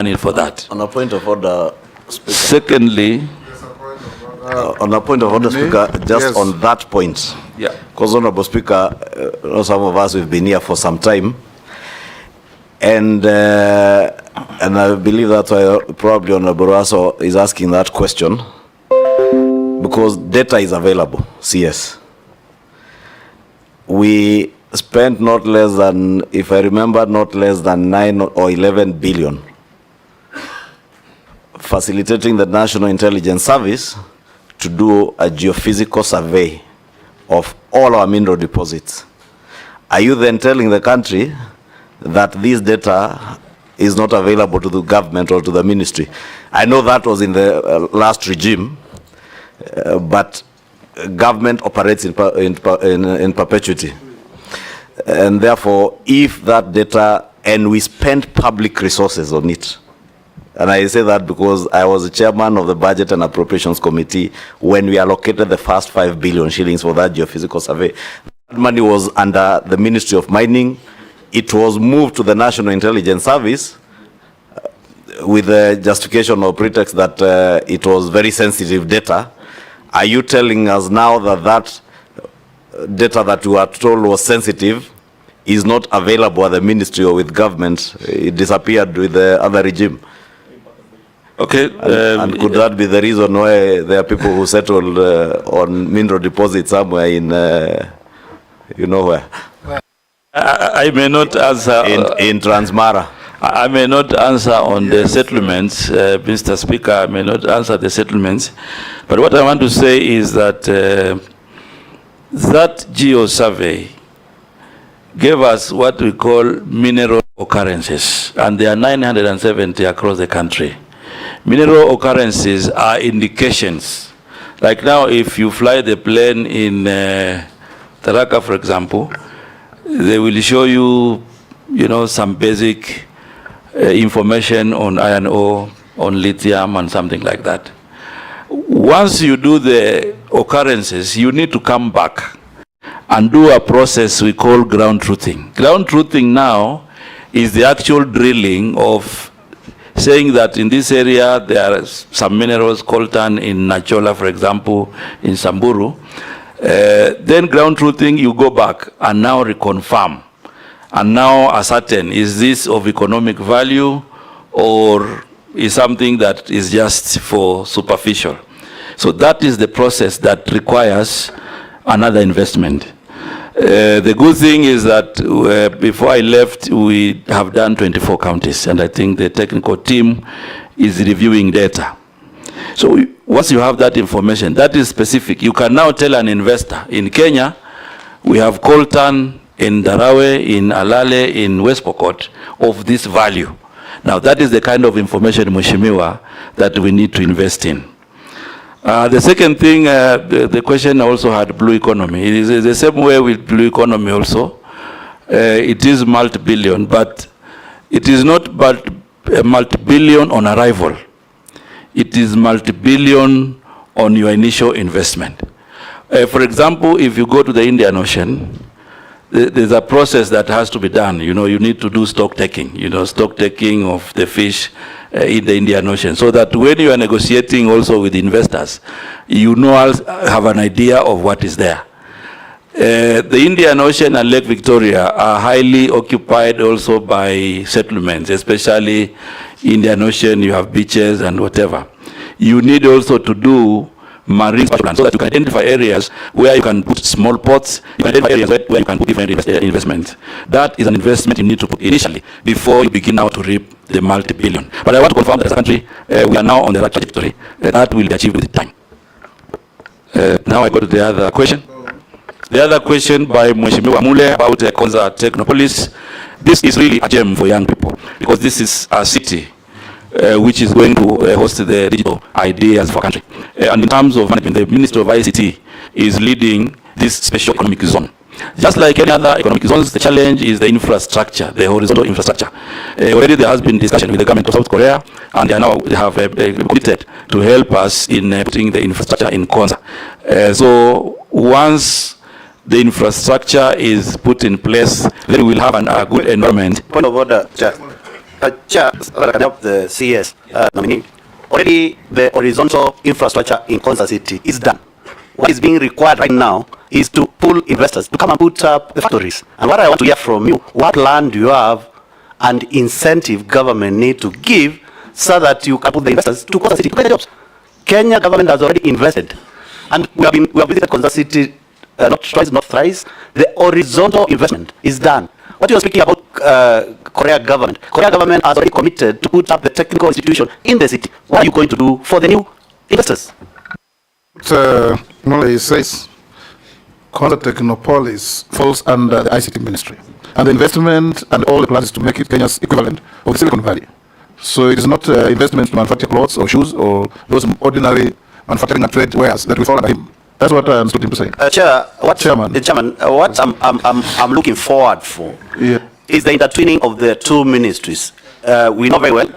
money for that. On a point of order, Speaker. Secondly, on a point of order, Speaker, just yes. on that point. yeah. Because, Honorable Speaker, some of us, we've been here for some time. And I believe that's why probably Honorable Raso is asking that question. Because data is available, CS. We spent not less than, if I remember, not less than 9 or 11 billion facilitating the National Intelligence Service to do a geophysical survey of all our mineral deposits. Are you then telling the country that this data is not available to the government or to the ministry? I know that was in the last regime, but government operates in perpetuity. And therefore, if that data, and we spend public resources on it, and I say that because I was the chairman of the Budget and Appropriations Committee when we allocated the first 5 billion shillings for that geophysical survey. That money was under the Ministry of Mining. It was moved to the National Intelligence Service with the justification or pretext that it was very sensitive data. Are you telling us now that that data that you are told was sensitive is not available at the ministry or with government? It disappeared with the other regime. Okay. And could that be the reason why there are people who settled on mineral deposits somewhere in, you know where? I may not answer. In Transmara. I may not answer on the settlements, Mr. Speaker. I may not answer the settlements. But what I want to say is that that geo survey gave us what we call mineral occurrences, and there are 970 across the country. Mineral occurrences are indications. Like now, if you fly the plane in Tharaka, for example, they will show you, some basic information on iron ore, on lithium, and something like that. Once you do the occurrences, you need to come back and do a process we call ground truthing. Ground truthing now is the actual drilling of saying that in this area there are some minerals, coltan in Nachola, for example, in Samburu. Then ground truthing, you go back and now reconfirm. And now ascertain, is this of economic value or is something that is just for superficial? So that is the process that requires another investment. The good thing is that before I left, we have done 24 counties, and I think the technical team is reviewing data. So once you have that information, that is specific, you can now tell an investor, in Kenya, we have coltan in Darawe, in Alale, in West Pokot, of this value. Now that is the kind of information, Mheshimiwa, that we need to invest in. The second thing, the question also had blue economy. It is the same way with blue economy also. It is multi-billion, but it is not but multi-billion on arrival. It is multi-billion on your initial investment. For example, if you go to the Indian Ocean, there's a process that has to be done. You need to do stock taking, stock taking of the fish in the Indian Ocean, so that when you are negotiating also with investors, have an idea of what is there. The Indian Ocean and Lake Victoria are highly occupied also by settlements, especially Indian Ocean, you have beaches and whatever. You need also to do marine plans so that you can identify areas where you can put small pots, you can identify areas where you can put different investments. That is an investment you need to put initially before you begin now to reap the multi-billion. But I want to confirm that as a country, we are now on the right trajectory. That will be achieved with time. Now I go to the other question. The other question by Mheshimiwa Mule about Konza Technopolis. This is really a gem for young people because this is a city which is going to host the digital ideas for country. And in terms of management, the Minister of ICT is leading this special economic zone. Just like any other economic zones, the challenge is the infrastructure, the horizontal infrastructure. Already there has been discussion with the government of South Korea, and they have committed to help us in putting the infrastructure in Konza. So once the infrastructure is put in place, then we will have a good environment. Point of order, Chair. Chair, can help the CS nominee. Already the horizontal infrastructure in Konza City is done. What is being required right now is to pull investors to come and put up the factories. And what I want to hear from you, what plan do you have and incentive government need to give so that you can put the investors to Konza City to create jobs? Kenya government has already invested, and we have visited Konza City not twice, not thrice. The horizontal investment is done. What you are speaking about, Korea government has already committed to put up the technical institution in the city. What are you going to do for the new investors? He says Konza Technopolis falls under the ICT ministry, and the investment and all the plans is to make it Kenya's equivalent of the Silicon Valley. So it is not investment to manufacture clothes or shoes or those ordinary manufacturing and trade wares that we fall under him. That's what I understood him to say. Chairman, what I'm looking forward for is the intertwining of the two ministries. We know very well.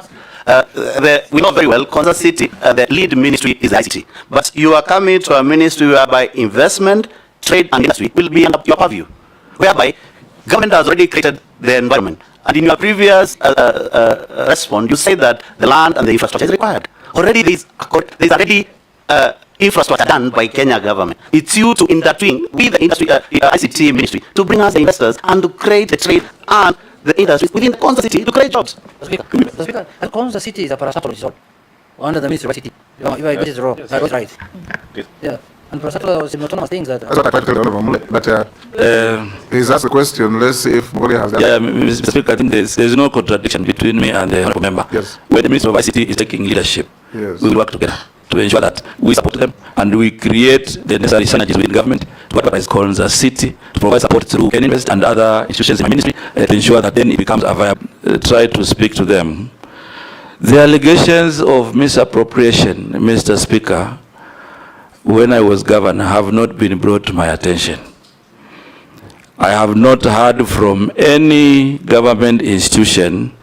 Konza City, the lead ministry is ICT. But you are coming to a ministry whereby investment, trade, and industry will be under your purview, whereby government has already created the environment. And in your previous response, you said that the land and the infrastructure is required. Already there's already infrastructure done by Kenya government. It's you to intertwine with the industry, ICT ministry, to bring us the investors and to create the trade and the industries within the Konza City to create jobs. The Speaker, and Konza City is a parastatal resort under the Ministry of ICT. If I got it wrong, I got it right. Yeah. And parastatal is autonomous things that. That's what I tried to tell Honorable Mule. But he's asked the question. Let's see if Mule has that. Yeah, Mr. Speaker, I think there's no contradiction between me and the Honorable Member. Yes. When the Ministry of ICT is taking leadership, yes, we will work together to ensure that we support them and we create the necessary synergies within government to advertise Konza City, to provide support through Invest and other institutions in my ministry to ensure that then it becomes a viable. Try to speak to them. The allegations of misappropriation, Mr. Speaker, when I was governor, have not been brought to my attention. I have not heard from any government institution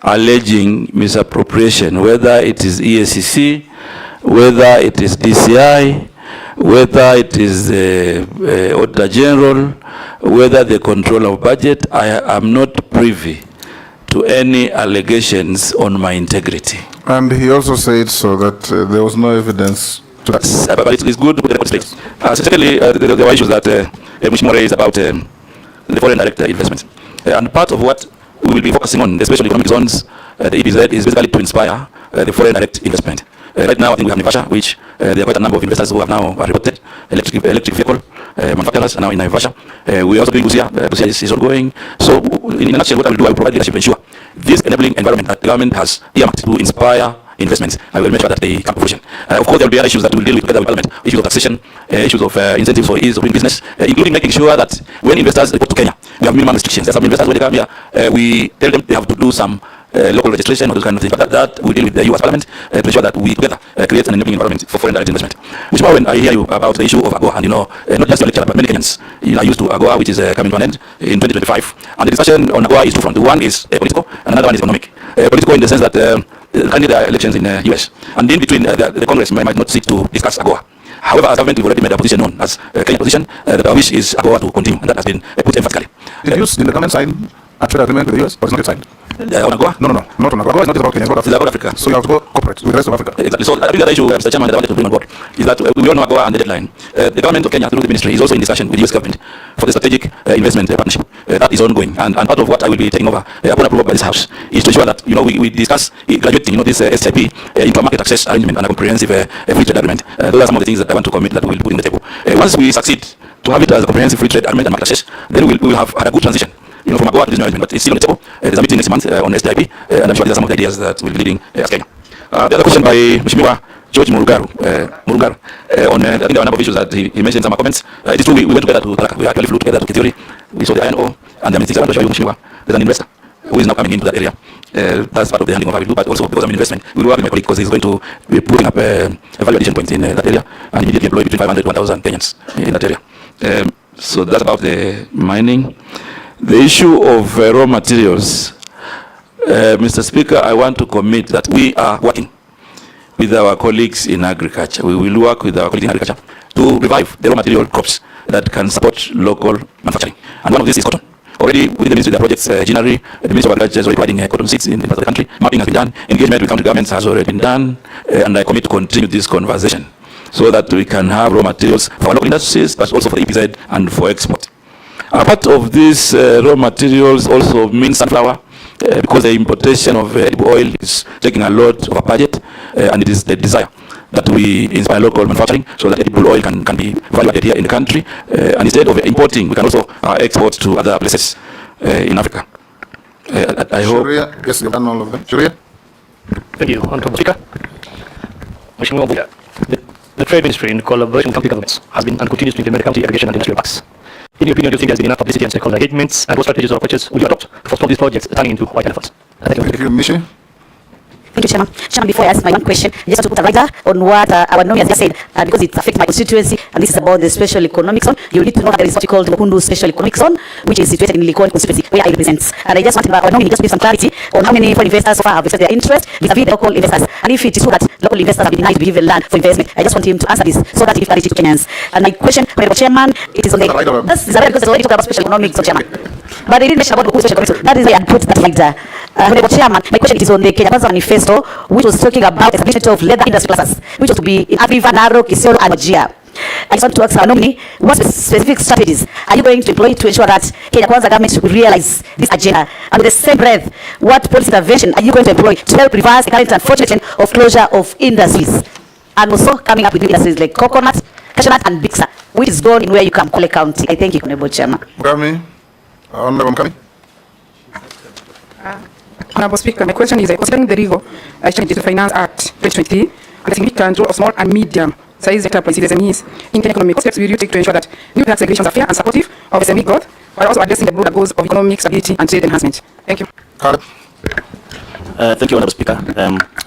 alleging misappropriation, whether it is EACC, whether it is DCI, whether it is the Auditor General, whether the control of budget. I am not privy to any allegations on my integrity. And he also said so that there was no evidence to that. But it's good to put the record straight. Secondly, there were issues that Mheshimiwa raised about the foreign direct investments. And part of what we will be focusing on, the special economic zones, the EBZ, is basically to inspire the foreign direct investment. Right now, I think we have Naivasha, which there are quite a number of investors who have now reported electric vehicle manufacturers are now in Naivasha. We are also doing Busia. Busia is ongoing. So, in a nutshell, what I will do, I will provide leadership to ensure this enabling environment that the government has earmarked to inspire investments. I will make sure that they come to fruition. Of course, there will be other issues that we will deal with together with Parliament, issues of taxation, issues of incentives for ease of doing business, including making sure that when investors report to Kenya, we have minimum restrictions. There's some investors when they come here, we tell them they have to do some local registration or those kind of things. But that we deal with the US Parliament to ensure that we together create an enabling environment for foreign direct investment. Mheshimiwa, when I hear you about the issue of AGOA, and not just your lecturer, but many Kenyans, are used to AGOA, which is coming to an end in 2025. And the discussion on AGOA is two fronts. One is political, and another one is economic. Political in the sense that currently there are elections in the US, and in between the Congress might not seek to discuss AGOA. However, as government, we've already made our position known as Kenya position. That our wish is AGOA to continue, and that has been put emphatically. Did the government sign a trade agreement with the US, or is not yet signed? On AGOA? No, not on AGOA. AGOA is not just about Kenya, it's about Africa. So you have to go corporate with the rest of Africa. Exactly. So I think the issue, Mr. Chairman, that I wanted to bring on board is that we all know AGOA and the deadline. The government of Kenya, through the ministry, is also in discussion with the US government for the strategic investment partnership. That is ongoing. And part of what I will be taking over upon approval by this House is to ensure that we discuss graduating this SIP into a market access arrangement and a comprehensive free trade agreement. Those are some of the things that I want to commit that we will put in the table. Once we succeed to have it as a comprehensive free trade agreement and market access, then we will have had a good transition. From AGOA to this new arrangement, but it's still on the table. There's a meeting next month on STIP, and I'm sure these are some of the ideas that we'll be leading as Kenya. The other question by Mheshimiwa George Murugaru, on I think there are a number of issues that he mentioned in some comments. It is true, we went together to Tharaka. We actually flew together to Kithiori. We saw the INO, and there are many things I want to show you, Mheshimiwa. There's an investor who is now coming into that area. That's part of the handling of how we do, but also because I'm in investment, we will work with my colleague because he's going to be putting up a value addition point in that area and immediately employ between 500 to 1,000 Kenyans in that area. So that's about the mining. The issue of raw materials, Mr. Speaker, I want to commit that we are working with our colleagues in agriculture. We will work with our colleagues in agriculture to revive the raw material crops that can support local manufacturing. And one of these is cotton. Already within the ministry, the projects generally, the Ministry of Agriculture is already providing cotton seeds in parts of the country. Mapping has been done. Engagement with county governments has already been done. And I commit to continue this conversation so that we can have raw materials for our local industries, but also for the EPZ and for export. A part of these raw materials also means sunflower, because the importation of edible oil is taking a lot of a budget, and it is the desire that we inspire local manufacturing so that edible oil can be valued here in the country, and instead of importing, we can also export to other places in Africa. I hope. Sharia, yes, you've done all of them. Sharia? Thank you, Honorable Speaker. Mheshimiwa Mbuya, the Trade Ministry, in collaboration with county governments, has been and continues to implement the county irrigation and industrial parks. In your opinion, do you think there has been enough publicity and stakeholder engagements, and what strategies or approaches will you adopt to stop these projects turning into white elephants? Thank you. Thank you, Mishi. Thank you, Chairman. Chairman, before I ask my one question, I just want to put a rider on what our nominee has just said, because it affects my constituency, and this is about the special economic zone. You need to know that there is what you call the Wakundu Special Economic Zone, which is situated in Likoni constituency, where I represent. And I just want our nominee just to give some clarity on how many foreign investors so far have expressed their interest vis-a-vis the local investors. And if it is true that local investors have been denied to be given land for investment, I just want him to answer this so that it gives clarity to Kenyans. And my question, Honorable Chairman, it is on the... This is because it's already talked about special economic zone, Chairman. But they didn't mention about the special economic zone. That is why I put that rider. Honorable Chairman, my question is on the Kenya Kwanza Manifesto, which was talking about establishment of leather industry clusters, which was to be in Athi River, Narok, Isiolo, and Wajir. I just want to ask our nominee, what specific strategies are you going to employ to ensure that Kenya Kwanza government will realize this agenda? And with the same breath, what policy intervention are you going to employ to help reverse the current unfortunate trend of closure of industries? And also coming up with new industries like coconut, cashew nut, and Bixa, which is gone in where you come, Kole County. I thank you, Honorable Chairman. Mukami. Honorable Mukami. Honorable Speaker, my question is concerning the legal changes to Finance Act 2023 and the significant role of small and medium sized enterprises SMEs in Kenya economy. What steps will you take to ensure that new tax regulations are fair and supportive of SME growth, while also addressing the broader goals of economic stability and trade enhancement? Thank you. Thank you, Honorable Speaker.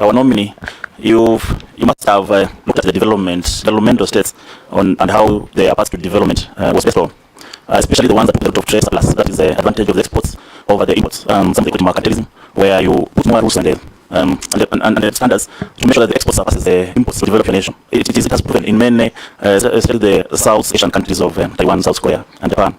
Our nominee, you must have looked at the developmental states and how their path to development was based on. Especially the ones that put a lot of trade surplus. That is the advantage of the exports over the imports. Something like mercantilism, where you put more rules and the standards to make sure that the exports surpasses the imports to develop your nation. It has proven in many, especially the South Asian countries of Taiwan, South Korea, and Japan.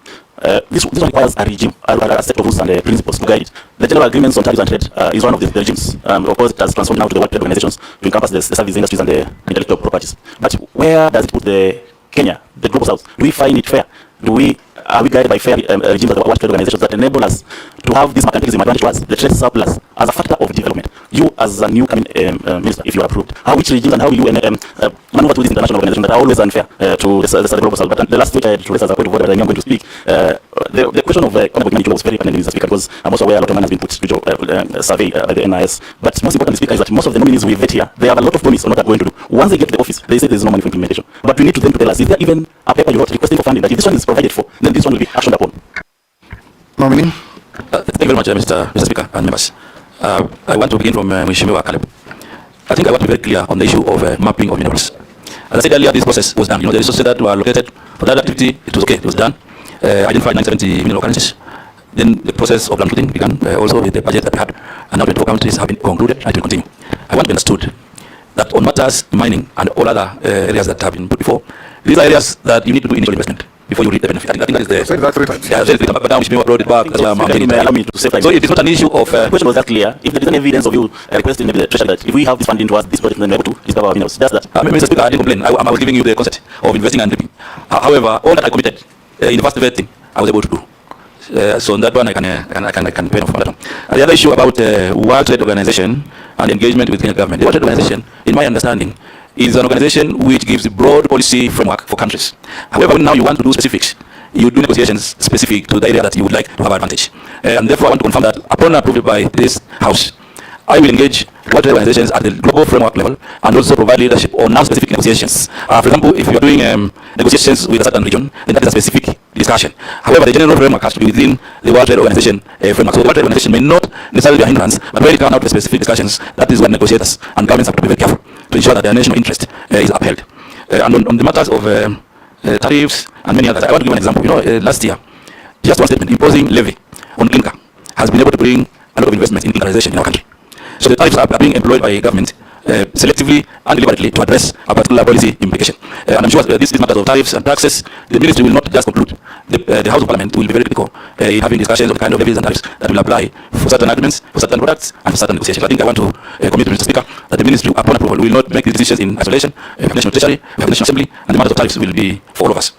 This requires a regime, a set of rules and principles to guide it. The general agreements on tariffs and trade is one of the regimes. Of course, it has transformed now to the World Trade Organizations to encompass the service industries and the intellectual properties. But where does it put the Kenya, the global South? Do we find it fair? Are we guided by fair regimes of the World Trade Organizations that enable us to have this mercantilism advantage to us, the trade surplus, as a factor of development? You, as a new minister, if you are approved, which regimes and how will you maneuver through these international organizations that are always unfair to the global South? But the last which I had to raise as a point of order, but I'm going to speak. The question of economic management was very pertinent, Mr. Speaker, because I'm also aware a lot of money has been put to survey by the NIS. But most important, Speaker, is that most of the nominees we vet here, they have a lot of promise on what they're going to do. Once they get to the office, they say there's no money for implementation. But we need to them to tell us, is there even a paper you wrote requesting for funding that if this one is provided for, then this one will be actioned upon? Nominee. Thank you very much, Mr. Speaker and members. I want to begin from Mheshimiwa Caleb. I think I want to be very clear on the issue of mapping of minerals. As I said earlier, this process was done. The resources that were located for that activity, it was okay, it was done. Identified 970 mineral occurrences. Then the process of land shooting began, also with the budget that we had, and now 24 countries have been concluded, and it will continue. I want to be understood that on matters mining and all other areas that have been put before, these are areas that you need to do initial investment before you reap the benefit. I think that is the... Say that 3 times. Yeah, but now Mheshimiwa brought it back. That's why I'm allow me to say so it is not an issue of... the question was that clear. If there is any evidence of you requesting maybe the treasury that if we have this funding towards this project, then we're able to discover our minerals. That's that. Mr. Speaker, I didn't complain. I was giving you the concept of investing and reaping. However, all that I committed in the first vetting, I was able to do. So on that one, I can pay off on that one. The other issue about World Trade Organization and engagement with Kenya government. The World Trade Organization, in my understanding, is an organization which gives broad policy framework for countries. However, now you want to do specifics, you do negotiations specific to the area that you would like to have advantage. And therefore, I want to confirm that upon approval by this House, I will engage World Trade Organizations at the global framework level and also provide leadership on non-specific negotiations. For example, if you are doing negotiations with a certain region, then that is a specific discussion. However, the general framework has to be within the World Trade Organization framework. So the World Trade Organization may not necessarily be a hindrance, but when it comes out to specific discussions, that is when negotiators and governments have to be very careful to ensure that their national interest is upheld. And on the matters of tariffs and many others, I want to give an example. Last year, just one statement, imposing levy on clinker has been able to bring a lot of investment in clinkerization in our country. So the tariffs are being employed by government selectively and deliberately to address a particular policy implication. And I'm sure these matters of tariffs and taxes, the ministry will not just conclude. The House of Parliament will be very critical in having discussions on the kind of levies and tariffs that will apply for certain agreements, for certain products, and for certain negotiations. I think I want to commit to Mr. Speaker that the ministry, upon approval, will not make these decisions in isolation. We have National Treasury, we have National Assembly, and the matters of tariffs will be for all of us.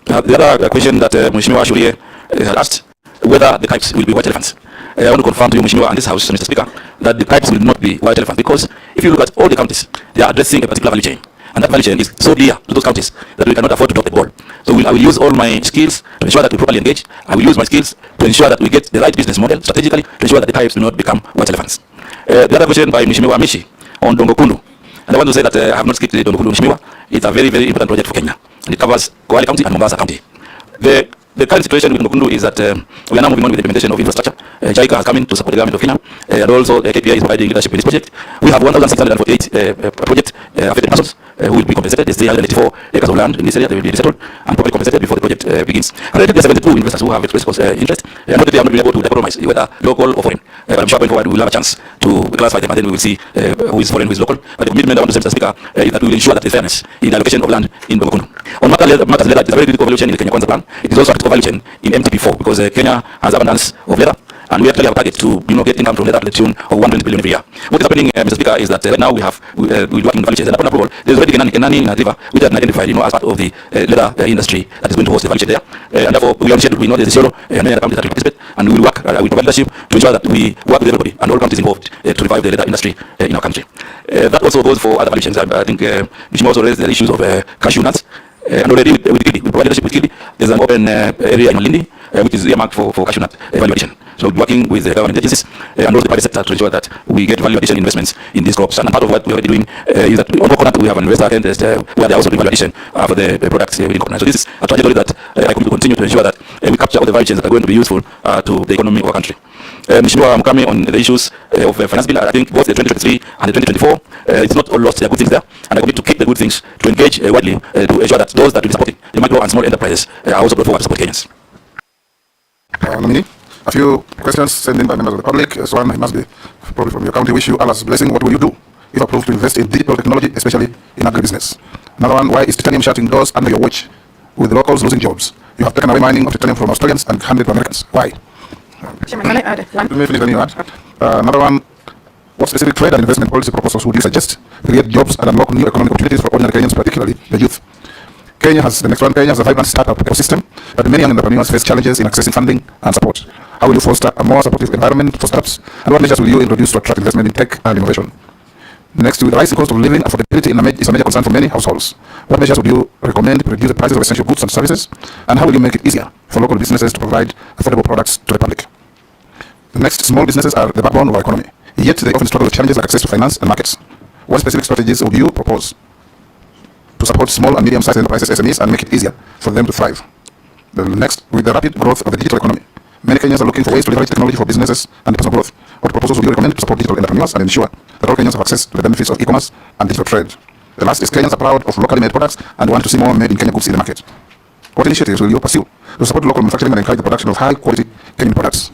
The other question that Mheshimiwa Shurie had asked, whether the types will be white elephants. I want to confirm to you, Mheshimiwa, and this House, Mr. Speaker, that the types will not be white elephants, because if you look at all the counties, they are addressing a particular value chain. And that value chain is so dear to those counties that we cannot afford to drop the ball. So I will use all my skills to ensure that we properly engage. I will use my skills to ensure that we get the right business model strategically to ensure that the types do not become white elephants. The other question by Mheshimiwa Amishi on Dongokundu. And I want to say that I have not skipped Dongokundu, Mheshimiwa. It's a very, very important project for Kenya. And it covers Kwale County and Mombasa County. The current situation with Dongokundu is that we are now moving on with the implementation of infrastructure. JICA has come in to support the government of Kenya, and also KPI is providing leadership in this project. We have 1,648 project affected persons who will be compensated. There's 384 acres of land in this area. They will be resettled and properly compensated before the project begins. And there are 72 investors who have expressed interest, and they have not been able to compromise whether local or foreign. But I'm sure going forward we will have a chance to classify them, and then we will see who is foreign, who is local. But the commitment I want to say, Mr. Speaker, is that we will ensure that there is fairness in the allocation of land in Dongokundu. On matters leather, it is a very critical value chain in the Kenya Kwanza plan. It is also a critical value chain in MTP4, because Kenya has abundance of leather, and we actually have a target to get income from leather to the tune of 120 billion every year. What is happening, Mr. Speaker, is that right now we're working value chains, and upon approval, there's already Kenani in River, which has been identified, as part of the leather industry that is going to host the value chain there. And therefore, we are scheduled. We know there's a Isiolo and many other counties that will participate, and we will work with provide leadership to ensure that we work with everybody and all countries involved to revive the leather industry in our country. That also goes for other value chains. I think Mheshimiwa also raised the issues of cashew nuts. And already with Kili, we provide leadership with Kili. There's an open area in Malindi which is earmarked for cashew nut value addition. So working with the government agencies and also the private sector to ensure that we get value addition investments in these crops. And part of what we're already doing is that on coconut we have an investor interest where they're also doing value addition for the products within coconut. So this is a trajectory that I could continue to ensure that we capture all the value chains that are going to be useful to the economy of our country. Mheshimiwa Mukami on the issues of finance bill, I think both the 2023 and the 2024, it's not all lost. There are good things there, and I commit to keep the good things, to engage widely to ensure that those that will be supporting the micro and small enterprises are also brought forward to support Kenyans. Nominee, a few questions sent in by members of the public. So one must be probably from your county. Wish you Allah's blessing. What will you do if approved to invest in digital technology, especially in agribusiness? Another one, why is titanium shutting doors under your watch with the locals losing jobs? You have taken away mining of titanium from Australians and handed to Americans. Why? Chairman, can I add one? Let me finish, then you add. Another one, what specific trade and investment policy proposals would you suggest to create jobs and unlock new economic opportunities for ordinary Kenyans, particularly the youth? Kenya has a vibrant startup ecosystem, but many young entrepreneurs face challenges in accessing funding and support. How will you foster a more supportive environment for startups? And what measures will you introduce to attract investment in tech and innovation? Next, with the rising cost of living, affordability is a major concern for many households. What measures would you recommend to reduce the prices of essential goods and services? And how will you make it easier for local businesses to provide affordable products to the public? The next, small businesses are the backbone of our economy, yet they often struggle with challenges like access to finance and markets. What specific strategies would you propose to support small and medium-sized enterprises, SMEs, and make it easier for them to thrive? The next, with the rapid growth of the digital economy, many Kenyans are looking for ways to leverage technology for businesses and personal growth. What proposals would you recommend to support digital entrepreneurs and ensure that all Kenyans have access to the benefits of e-commerce and digital trade? The last is, Kenyans are proud of locally made products and want to see more made in Kenya goods in the market. What initiatives will you pursue to support local manufacturing and encourage the production of high-quality Kenyan products?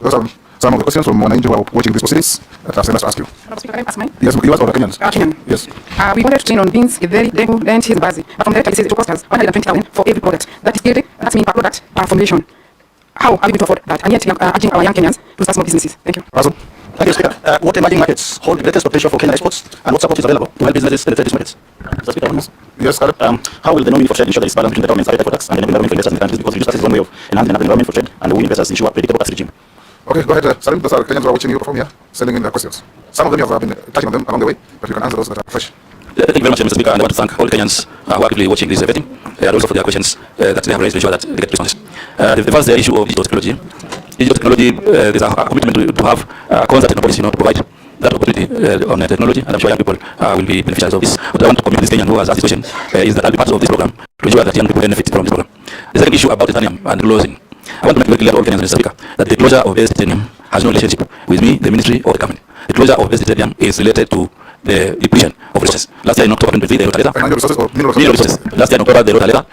Those are some of the questions from Mwananchi who are watching these proceedings that I've sent us to ask you. Speaker, can I ask mine? Yes, yours or the Kenyans? Kenyan. Yes. We wanted to train on beans, githeri, dengu, lentils, bazi. But from there, it says it will cost us 120,000 for every product. That is created, that's mean per product, per formulation. How are we going to afford that? And yet, urging our young Kenyans to start small businesses. Thank you. Awesome. Thank you, Speaker. What emerging markets hold the greatest potential for Kenyan exports, and what support is available to help businesses penetrate these markets? Mr. Speaker, yes, how will the nominee for trade ensure there is balance between the government's targeted products and the environment for investors in the countries? Because reduced taxes is one way of enhancing the environment for trade, and the way investors ensure predictable tax regime. Okay, go ahead. Salim, those are Kenyans who are watching you perform here, sending in their questions. Some of them you have been touching on them along the way, but you can answer those that are fresh. Thank you very much, Mr. Speaker, and I want to thank all Kenyans who are actively watching this vetting, and also for their questions that they have raised to ensure that they get responses. The first issue of digital technology. Digital technology, there's a commitment to have a constant policy, to provide that opportunity on technology, and I'm sure young people will be beneficiaries of this. What I want to commit to this Kenyan who has asked this question is that I'll be part of this program to ensure that young people benefit from this program. The second issue about titanium and closing. I want to make very clear to all Kenyans, Mr. Speaker, that the closure of base titanium has no relationship with me, the ministry, or the government. The closure of base titanium is related to the depletion of resources. Last year in October 2023, they wrote a letter. Financial resources or mineral resources? Last year in October, they wrote a letter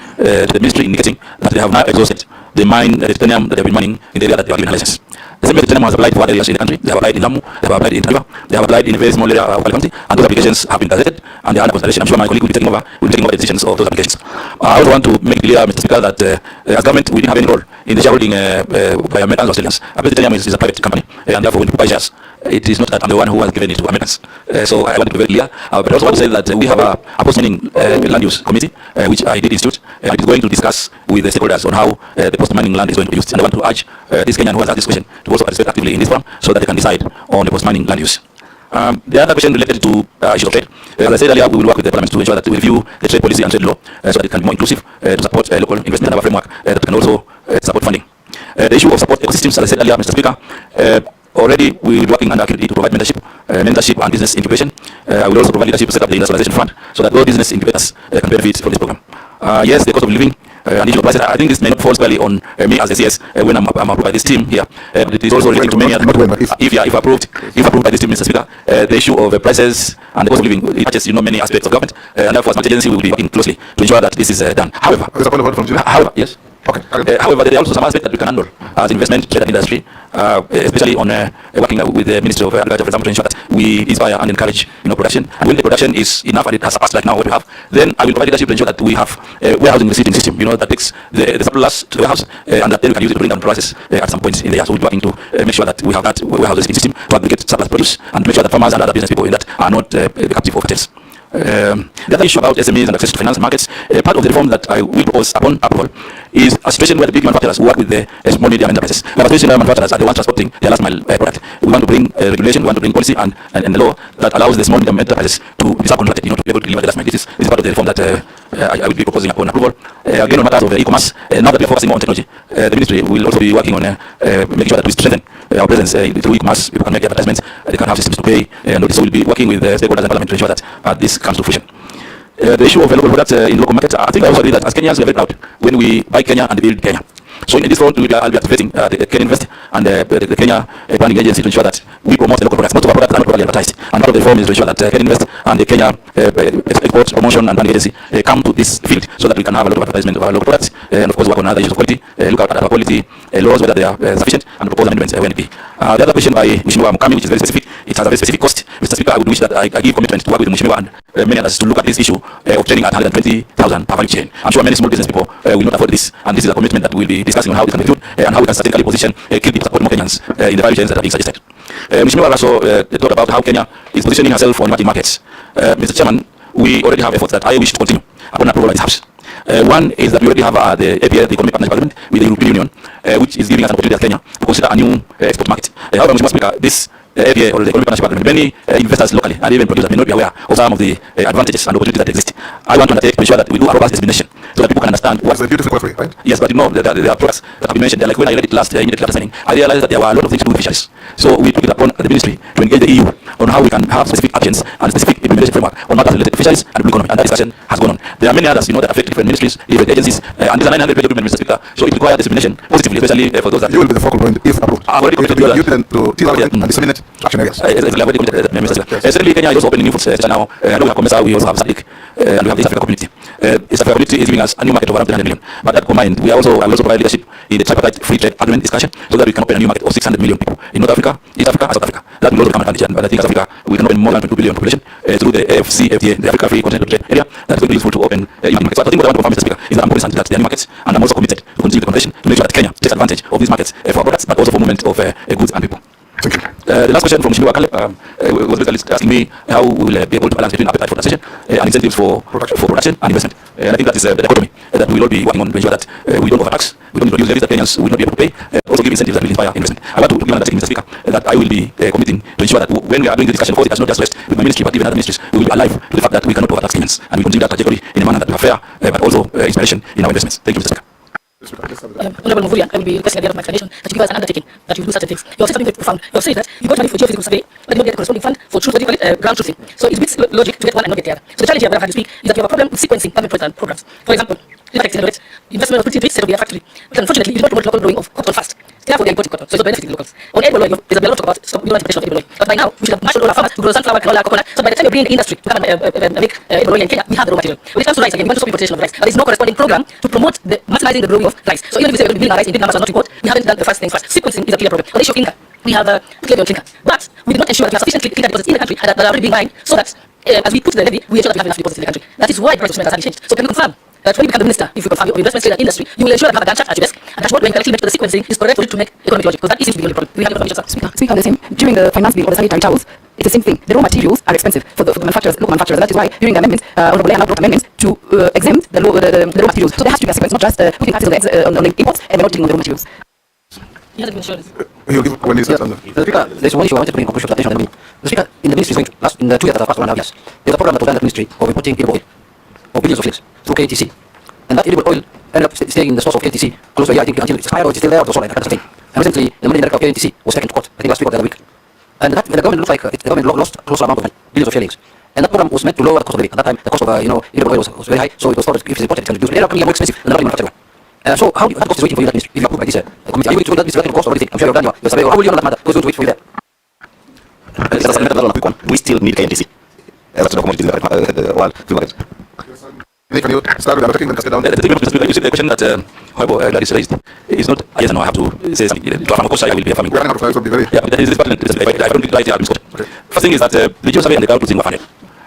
to the ministry indicating that they have now exhausted the titanium that they have been mining in the area that they have given a license. The same method has applied to other areas in the country. They have applied in Lamu, they have applied in River, they have applied in a very small area of County, and those applications have been gazetted and they are under consideration. I'm sure my colleague will be taking over the decisions of those applications. I also want to make clear, Mr. Speaker, that as government we didn't have any role in the shareholding by Americans or Australians. Titanium is a private company, and therefore when people buy shares, it is not that I'm the one who has given it to Americans. So I want to be very clear. But I also want to say that we have a post-mining land use committee, which I did institute, and it is going to discuss with the stakeholders on how the post-mining land is going to be used. And I want to urge this Kenyan who has asked this question to also participate actively in this forum so that they can decide on the post-mining land use. The other question related to issues of trade. As I said earlier, we will work with the Parliament to ensure that we review the trade policy and trade law so that it can be more inclusive to support local investment and have a framework that can also support funding. The issue of support ecosystems, as I said earlier, Mr. Speaker, already we will be working under activity to provide mentorship and business incubation. I will also provide leadership to set up the industrialization fund so that those business incubators can benefit from this program. Yes, the cost of living and issue of prices, I think this may not fall squarely on me as the CS when I'm approved by this team here. But it is also relating to many other if approved by this team, Mr. Speaker, the issue of prices and the cost of living, it touches many aspects of government, and therefore as much agency we will be working closely to ensure that this is done. However, yes. Okay. However, there are also some aspects that we can handle as investment, trade and industry, especially on working with the Ministry of Agriculture, for example, to ensure that we inspire and encourage production. And when the production is enough and it has surpassed like now what we have, then I will provide leadership to ensure that we have a warehousing receiving system, that takes the surplus to the warehouse and that then we can use it to bring down prices at some point in the year. So we'll be working to make sure that we have that warehouse receiving system to aggregate surplus produce and to make sure that farmers and other business people in that are not captive of cartels. The other issue about SMEs and access to finance markets, part of the reform that I will propose upon approval is a situation where the big manufacturers work with the small medium enterprises. We have a situation where manufacturers are the ones transporting their last mile product. We want to bring regulation, we want to bring policy and the law that allows the small medium enterprises to be subcontracted, to be able to deliver the last mile. This is part of the reform that I will be proposing upon approval. Again, on matters of e-commerce, now that we are focusing on technology, the ministry will also be working on making sure that we strengthen our presence through e-commerce. People can make advertisements, they can have systems to pay, and so we'll be working with stakeholders and Parliament to ensure that this comes to fruition. The issue of local products in local markets, I think I also agree that as Kenyans we are very proud when we buy Kenya and build Kenya. So in this front, I'll be activating the Kenya Invest and the Kenya Branding Agency to ensure that we promote the local products. Most of our products are not properly advertised. And part of the reform is to ensure that Kenya Invest and the Kenya Export Promotion and Branding Agency come to this field so that we can have a lot of advertisement of our local products and of course work on other issues of quality, look at our quality laws, whether they are sufficient, and propose amendments when it be. The other question by Mheshimiwa Mukami, which is very specific, it has a very specific cost. Mr. Speaker, I would wish that I give commitment to work with Mheshimiwa and many others to look at this issue of training at 120,000 per value chain. I'm sure many small business people will not afford this, and this is a commitment that we'll be discussing on how this can be done and how we can strategically position key people support more Kenyans in the value chains that are being suggested. Mheshimiwa also talked about how Kenya is positioning herself on emerging markets. Mr. Chairman, we already have efforts that I wish to continue upon approval of this House. One is that we already have the APA, the Economic Partnership Agreement with the European Union, which is giving us an opportunity as Kenya to consider a new export market. However, Mr. Speaker, this APA or the Economic Partnership Agreement, many investors locally and even producers may not be aware of some of the advantages and opportunities that exist. I want to undertake to ensure that we do a robust dissemination so that people can understand what. It's a beautiful query, right? Yes, but there are products that have been mentioned. Like when I read it last, immediately after signing, I realized that there were a lot of things to do with fisheries. So we took it upon the ministry to engage the EU on how we can have specific actions and specific implementation framework on matters related to fisheries and blue economy, and that discussion has gone on. There are many others, that affect different ministries, different agencies, and these are 900-page documents, Mr. Speaker. So it requires dissemination positively, especially for those that. You will be the focal point if approved. I've already committed to that. You tend to tease out and disseminate action areas. I've already committed to that, Mr. Speaker. Certainly, Kenya is also opening new foods now. I know we have COMESA, we also have SADC, and we have the East Africa Community. East Africa Community is giving us a new market of around 300 million. But that combined, I will also provide leadership in the tripartite free trade agreement discussion so that we can open a new market of 600 million people in North Africa, East Africa, and South Africa. That will also become an advantage. But I think South Africa, we can open more than 2 billion population through the AFCFTA, the Africa Free Continental Trade Area. That's going to be useful to open emerging markets. But I think what I want to confirm, Mr. Speaker, is that I'm cognizant that there are new markets, and I'm also committed to continue the conversation to make sure that Kenya takes advantage of these markets for products, but also for movement of goods and people. Thank you. The last question from Mheshimiwa Caleb was basically asking me how we will be able to balance between appetite for taxation and incentives for production and investment. And I think that is the dichotomy that we will all be working on to ensure that we don't overtax, we don't introduce levies that Kenyans will not be able to pay, also give incentives that will inspire investment. I want to give an undertaking, Mr. Speaker, that I will be committing to ensure that when we are doing this discussion, of course, it does not just rest with my ministry, but even other ministries, we will be alive to the fact that we cannot overtax Kenyans, and we continue that trajectory in a manner that is fair, but also inspiration in our investments. Thank you, Mr. Speaker. Honorable Mvurya, I will be requesting at the end of my explanation that you give us an undertaking that you will do certain things. You have said something very profound. You have said that you got money for geophysical survey, but you don't get the corresponding fund for ground truthing. So it's a bit logic to get one and not get the other. So the challenge here, when I've had to speak, is that you have a problem with sequencing government projects and programs. For example, River Taxi investment opportunities set up a factory. But unfortunately, you do not promote local growing of cotton fast. Therefore, they are importing cotton, so it's not benefiting locals. On edible oil, there's a lot of talk about stop importation of edible oil. But by now, we should have marshalled all our farmers to grow sunflower, canola, coconut. So by the time you bring the industry to come and make edible oil in Kenya, we have the raw material. When it comes to rice, again, we want to stop importation of rice. But there's no corresponding program to promote the maximizing the growing of rice. So even if we say we're going to be building our rice in big numbers and not import, we haven't done the first things first. Sequencing is a clear problem. On the issue of clinker, we have clear on clinker. But we did not ensure that we have sufficient clinker deposits in the country that are already being mined, so that as we put the levy, we ensure that we have enough deposits in the country. That is why the price of cement has changed. So can you confirm that when you become the minister, if you confirm your investment trade and industry, you will ensure that you have a Gantt chart at your desk, and dashboard where you can actually make sure the sequencing is correct for it to make economic logic, because that seems to be the only problem. We have information, sir. Speaker, the same. During the finance bill or the sanitary towels, it's the same thing. The raw materials are expensive for the manufacturers, local manufacturers. That is why during the amendments, Honorable Leah brought amendments to exempt the raw materials. So there has to be a sequence, not just putting taxes on the imports and we're not dealing with the raw materials. He hasn't been assured. He'll give when he's done. The Speaker, there's one issue I wanted to bring in conclusion to the attention of the Speaker, in the ministry is going to, in the 2 years that have passed, 1.5 years, there's a program that was done at the ministry of importing edible oil, of billions of shillings, through KTC. And that edible oil ended up staying in the stores of KTC close to a year, I think, until it's expired or it's still there or it was sold, I can't sustain. And recently, the managing director of KTC was taken to court, I think last week or the other week. And that, the government looks like the government lost a close amount of money, billions of shillings. And that program was meant to lower the cost of living. At that time, the cost of edible oil was very high, so it was thought that if it's imported, it's going to reduce. But it ended up becoming more expensive than the manufactured one. So how do you, that cost is waiting for you, that ministry, if you are approved by this committee? Are you going to do that ministry cost or anything? I'm sure you've done your survey, or how will you know that matter? Who's going to wait for you there? As a supplemental quick one, we still need KNTC. That's the commodities in the world, free market. Can you start with undertaking and down? You see the question that that is raised is not yes and no. I have to say something. To a farmer, I will be a farming. We're running out of time, so be very. Yeah, but that is pertinent. I don't think right here. First thing is that the geosurvey and the ground truthing were funded.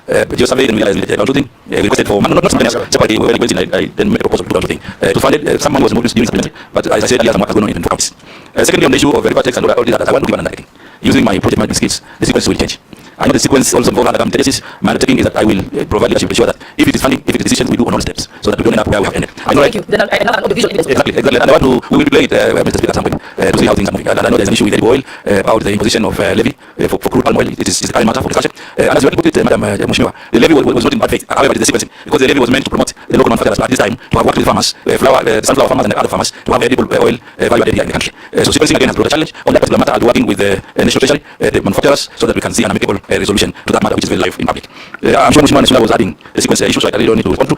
The geosurvey and the ground truthing requested for not something else. Separately, when I then made a proposal to ground truthing to fund it. Someone was introduced during supplementary, but as I said, yes, and what has gone on in 4 counties. Secondly, on the issue of river checks and all these others, I want to give an undertaking. Using my project management skills, the sequence will change. I know the sequence also involves other agencies. My undertaking is that I will provide leadership to ensure that if it is funding, if it is decisions, we do on all steps, so that we don't end up where we have ended. I know, thank you. Then I have visual evidence. Exactly. And I want to, we will play it, Mr. Speaker, at some point to see how things are moving. And I know there's an issue with edible oil about the imposition of levy for crude palm oil. It is a matter for discussion. And as you put it, Madam Mheshimiwa, the levy was not in bad faith. However, it is the sequencing, because the levy was meant to promote the local manufacturers at this time to have worked with farmers, sunflower farmers and other farmers to have edible oil value added here in the country. So sequencing again has brought a challenge. On that particular matter, I'll be working with the National Treasury, the manufacturers, so that we can see an amicable resolution to that matter, which is very live in public. I'm sure Mheshimiwa Nesula was adding the sequence issue, so I really don't need to respond to.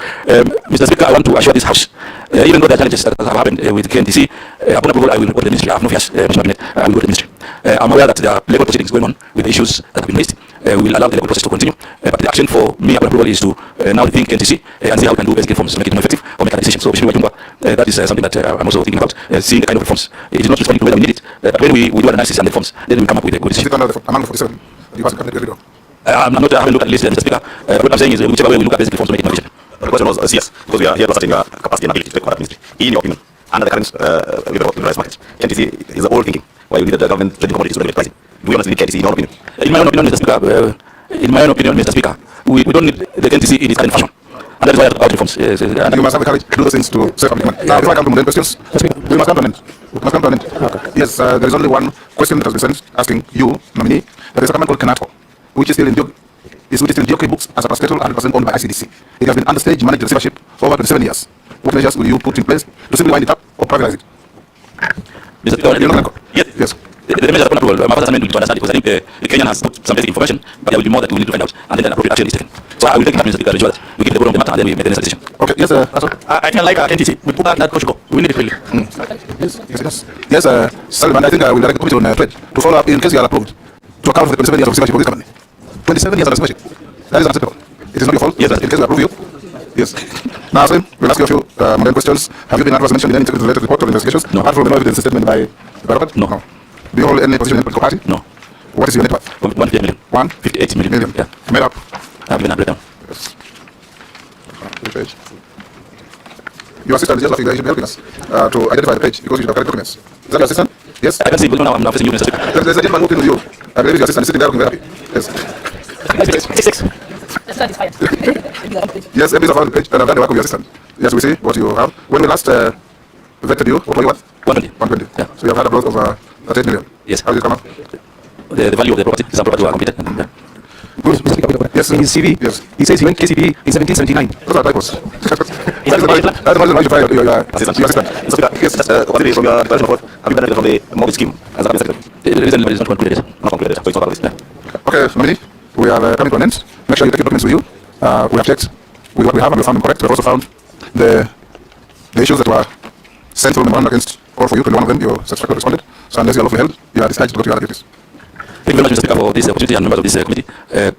Mr. Speaker, I want to assure this House, even though there are challenges that have happened with KNTC, upon approval, I will report to the ministry. I have no fears, Mheshimiwa Cabinet, I will go to the ministry. I'm aware that there are legal proceedings going on with the issues that have been raised. We will allow the legal process to continue, but the action for me upon approval is to now think KNTC and see how we can do basic reforms to make it more effective or make a decision. So, Mheshimiwa, that is something that I'm also thinking about, seeing the kind of reforms. It is not responding to whether we need it, but when we do an analysis and reforms, then we come up with a good decision. Among the 47, you pass the cabinet very I haven't looked at the list, Mr. Speaker. What I'm saying is, whichever way we look at basic reforms to make innovation. The question was yes, because we are here to ascertain your capacity and ability to take conduct ministry. In your opinion, under the current liberalized market, KNTC is old thinking, why you need the government trading commodities to regulate pricing. Do we honestly need KNTC in your opinion? In my own opinion, Mr. Speaker, we don't need the KNTC in its current fashion. And that is why I talk about reforms. And you must have the courage to do those things to save public money. Now, before I come to mundane questions, we must come to an end. Okay. Yes, there is only one question that has been sent asking you, nominee, that is a company called Kanato, which is still in DOK books as a parastatal 100% owned by ICDC. It has been under stage managed receivership for over 27 years. What measures will you put in place to simply wind it up or privatize it? Mr. Speaker, yes. The measures upon approval, my father's amendment to understand it, because I think the Kenyan has put some basic information, but there will be more that we need to find out, and then an appropriate action is taken. So I will take it up, Mr. Speaker, to ensure that we give the bottom of the matter, and then we make the necessary decision. Okay, yes, sir. I feel like KNTC, we put that Portugal. We need it really. Yes, Sullivan, I think I will direct the committee on trade to follow up in case you are approved to account for the 27 years of receivership of this company. 27 years of receivership. That is unacceptable. It is not your fault. Yes, sir. In case we approve you. Yes. Now, sir, we'll ask you a few mundane questions. Have you been adverse mentioned in any related report or investigations? No. Apart from the evidence statement by Robert? No. Do you hold any position in a political party? No. What is your net worth? 158 million. 158 million. Yeah. Made up. I've given a breakdown. Yes. Page. Your assistant is just laughing. He should be helping us to identify the page because you should have correct documents. Is that your assistant? Yes. I can see, but now I'm facing you, Mr. Speaker. There's a gentleman walking with you. I believe your assistant is sitting there looking very happy. Yes. 66. Yes, everybody's around the page and I've done the work of your assistant. Yes, we see what you have. When we last vetted you, what were you worth? 120. Yeah. So you have had a growth of 38 million. Yes. How did it come up? The value of the property, some property were completed. Yeah. Good. Yes. In his CV, yes. he says he went KCP in 1779. Those are typos. That's the reason why you fire your assistant. Mr. Speaker, yes, considering from your declaration of work, have you benefited from the mortgage scheme as a cabinet secretary? The reason is not concluded. Not concluded, so it's not part of this. Yeah. Okay, nominee, we are coming to an end. Make sure you take your documents with you. We have checked with what we have and we found them correct. We have also found the the issues that were sent through memorandum against or for you, 21 of them, you satisfactorily responded. So unless you are lawfully held, you are discharged to go to your other duties. Thank you very much, Mr. Speaker, for this opportunity, and members of this committee.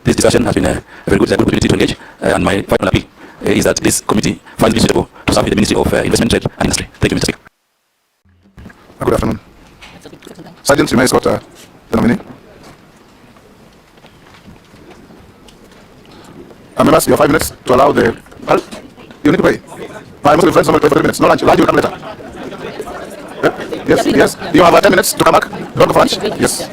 This discussion has been a very good opportunity to engage, and my final appeal is that this committee finds it suitable to serve with the Ministry of Investment, Trade and Industry. Thank you, Mr. Speaker. Good afternoon. Sergeant, you may escort the nominee. Members, you have 5 minutes to allow the... Well, you need to pay. My Muslim friends normally pay for 3 minutes. No lunch. Lunch will come later. Yeah? Yes, yes. You have 10 minutes to come back. Don't go for lunch. Yes.